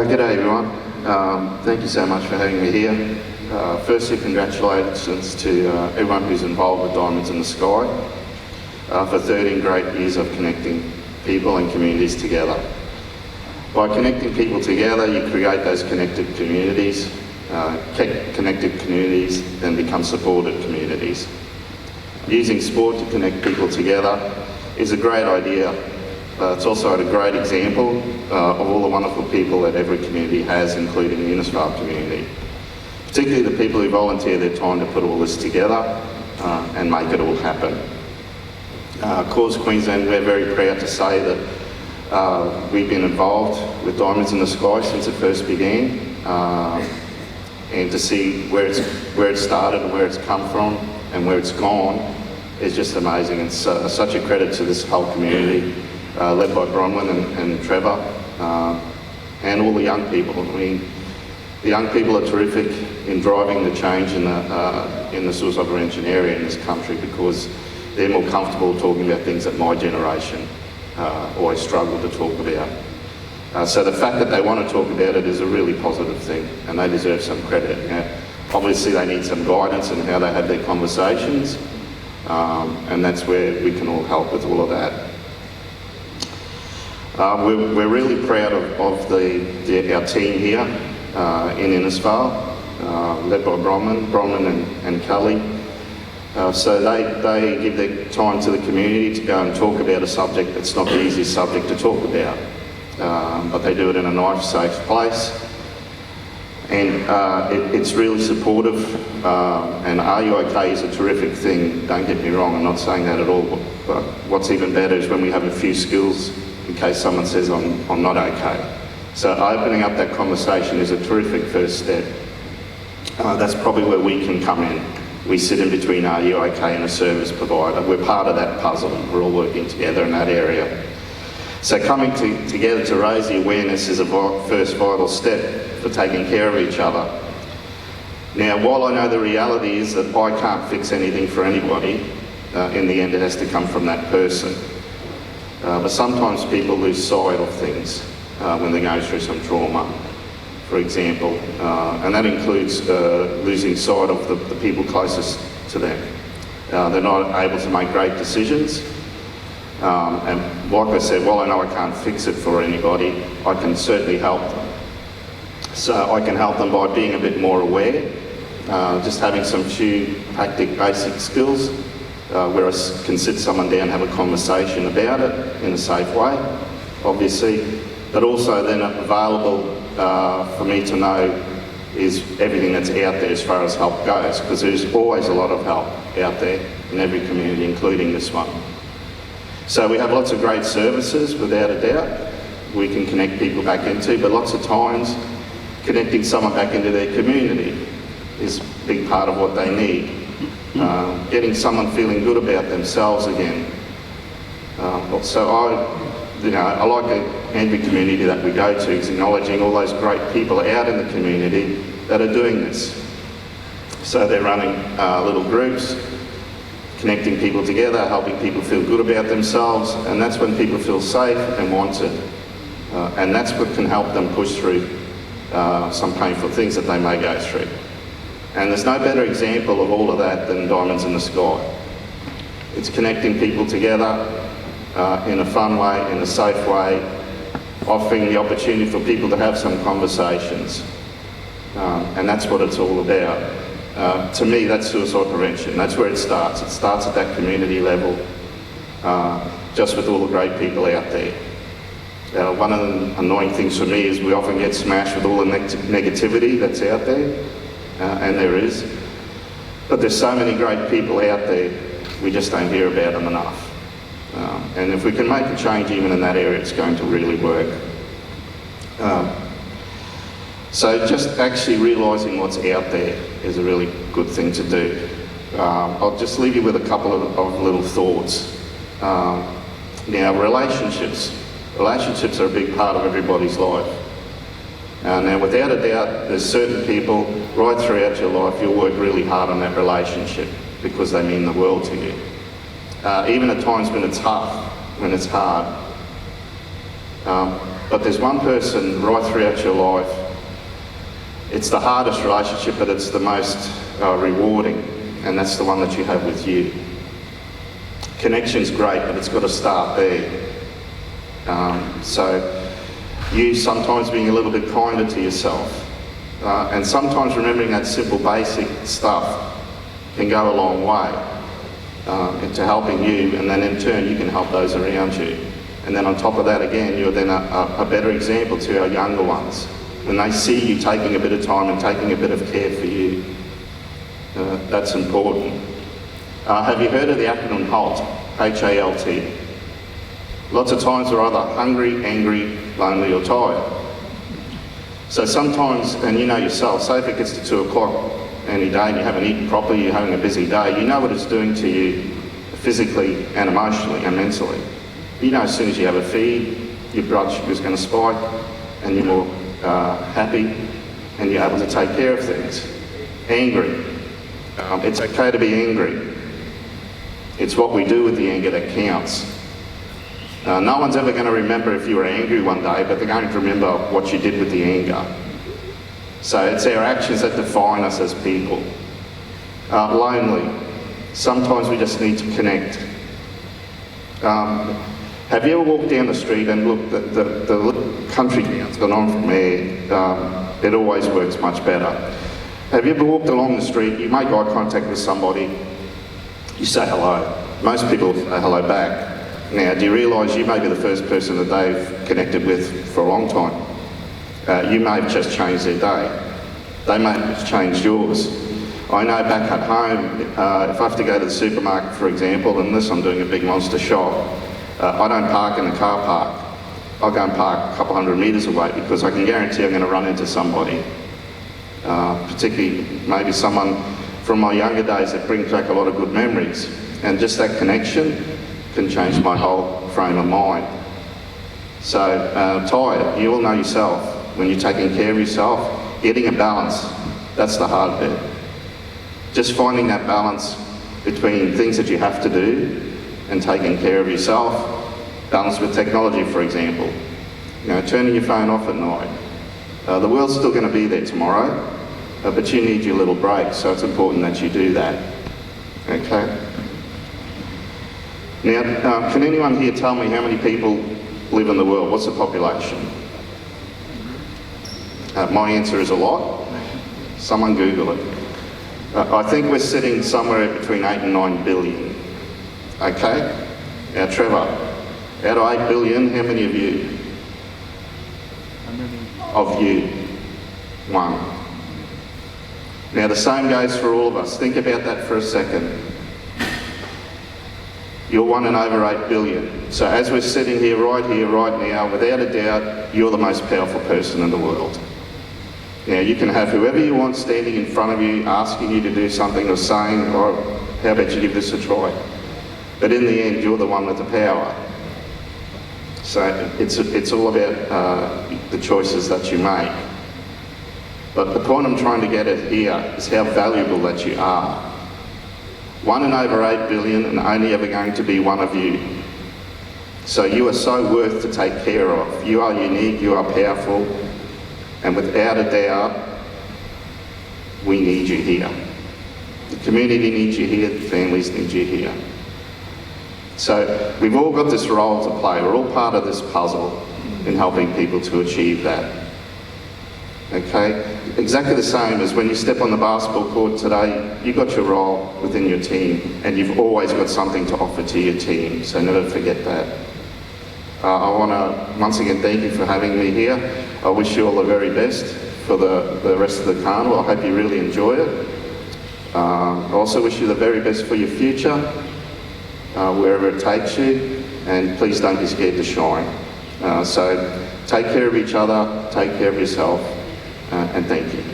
G'day everyone. Thank you so much for having me here. Firstly, congratulations to everyone who's involved with Diamonds in the Sky for 13 great years of connecting people and communities together. By connecting people together, you create those connected communities. Connected communities then become supported communities. Using sport to connect people together is a great idea. It's also a great example of all the wonderful people that every community has, including the Innisfail community. Particularly the people who volunteer their time to put all this together and make it all happen. Cause Queensland, we're very proud to say that we've been involved with Diamonds in the Sky since it first began, and to see where it started and where it's come from and where it's gone is just amazing. It's such a credit to this whole community. Led by Bronwyn and Trevor, and all the young people. I mean, the young people are terrific in driving the change in the suicide prevention area in this country, because they're more comfortable talking about things that my generation always struggled to talk about. So the fact that they want to talk about it is a really positive thing, and they deserve some credit. Obviously they need some guidance in how they have their conversations, and that's where we can all help with all of that. We're really proud of our team here in Innisfail, led by Bronwyn and Cully. So they give their time to the community to go and talk about a subject that's not the easiest subject to talk about, but they do it in a nice, safe place. And it's really supportive, and Are You OK is a terrific thing, don't get me wrong, I'm not saying that at all, but what's even better is when we have a few skills in case someone says I'm not okay. So opening up that conversation is a terrific first step. That's probably where we can come in. We sit in between Are You OK and a service provider. We're part of that puzzle. We're all working together in that area. So coming together to raise the awareness is a first vital step for taking care of each other. Now, while I know the reality is that I can't fix anything for anybody, in the end it has to come from that person. But sometimes people lose sight of things when they go through some trauma, for example, and that includes losing sight of the people closest to them. They're not able to make great decisions, and like I said, while I know I can't fix it for anybody, I can certainly help them. So I can help them by being a bit more aware, just having some few practical basic skills, where I can sit someone down and have a conversation about it in a safe way, obviously, but also then available for me to know is everything that's out there as far as help goes, because there's always a lot of help out there in every community, including this one. So we have lots of great services, without a doubt, we can connect people back into, but lots of times connecting someone back into their community is a big part of what they need. Getting someone feeling good about themselves again. So I like every community that we go to is acknowledging all those great people out in the community that are doing this. So they're running little groups, connecting people together, helping people feel good about themselves, and that's when people feel safe and wanted. And that's what can help them push through some painful things that they may go through. And there's no better example of all of that than Diamonds in the Sky. It's connecting people together in a fun way, in a safe way, offering the opportunity for people to have some conversations. And that's what it's all about. To me, that's suicide prevention. That's where it starts. It starts at that community level, just with all the great people out there. One of the annoying things for me is we often get smashed with all the negativity that's out there. And there is, but there's so many great people out there, we just don't hear about them enough. And if we can make a change even in that area, it's going to really work. So just actually realising what's out there is a really good thing to do. I'll just leave you with a couple of little thoughts. Now, relationships are a big part of everybody's life. Now, without a doubt, there's certain people right throughout your life you'll work really hard on that relationship because they mean the world to you. Even at times when it's tough, when it's hard. But there's one person right throughout your life. It's the hardest relationship, but it's the most rewarding, and that's the one that you have with you. Connection's great, but it's got to start there. So you sometimes being a little bit kinder to yourself, and sometimes remembering that simple basic stuff can go a long way into helping you, and then in turn you can help those around you. And then on top of that again, you're then a better example to our younger ones. When they see you taking a bit of time and taking a bit of care for you, that's important. Have you heard of the acronym HALT? H-A-L-T. Lots of times we're either hungry, angry, lonely or tired. So sometimes, and you know yourself, say if it gets to 2 o'clock any day and you haven't eaten properly, you're having a busy day, you know what it's doing to you physically and emotionally and mentally. You know as soon as you have a feed, your blood sugar's going to spike and you're more happy and you're able to take care of things. Angry. It's okay to be angry. It's what we do with the anger that counts. No one's ever going to remember if you were angry one day, but they're going to remember what you did with the anger. So it's our actions that define us as people. Lonely. Sometimes we just need to connect. Have you ever walked down the street and looked at the little country towns gone on from there? It always works much better. Have you ever walked along the street, you make eye contact with somebody, you say hello. Most people say hello back. Now, do you realise you may be the first person that they've connected with for a long time? You may have just changed their day. They may have just changed yours. I know back at home, if I have to go to the supermarket, for example, unless I'm doing a big monster shop, I don't park in the car park. I'll go and park a couple hundred metres away because I can guarantee I'm going to run into somebody. Particularly maybe someone from my younger days that brings back a lot of good memories. And just that connection can change my whole frame of mind. So, tired, you all know yourself, when you're taking care of yourself, getting a balance, that's the hard bit. Just finding that balance between things that you have to do and taking care of yourself, balance with technology, for example. You know, turning your phone off at night. The world's still going to be there tomorrow, but you need your little break, so it's important that you do that. Okay? Now, can anyone here tell me how many people live in the world? What's the population? My answer is a lot. Someone Google it. I think we're sitting somewhere between 8 and 9 billion. Okay? Now, Trevor, out of 8 billion, how many of you? Of you. 1. Now, the same goes for all of us. Think about that for a second. You're 1 in over 8 billion. So as we're sitting here, right now, without a doubt, you're the most powerful person in the world. Now, you can have whoever you want standing in front of you, asking you to do something or saying, oh, how about you give this a try? But in the end, you're the one with the power. So it's all about the choices that you make. But the point I'm trying to get at here is how valuable that you are. 1 in over 8 billion and only ever going to be one of you. So you are so worth to take care of. You are unique, you are powerful, and without a doubt, we need you here. The community needs you here, the families need you here. So we've all got this role to play. We're all part of this puzzle in helping people to achieve that. Okay? Exactly the same as when you step on the basketball court today, you've got your role within your team and you've always got something to offer to your team, so never forget that. I want to once again thank you for having me here. I wish you all the very best for the rest of the carnival. I hope you really enjoy it. I also wish you the very best for your future, wherever it takes you, and please don't be scared to shine. So take care of each other, take care of yourself, and thank you.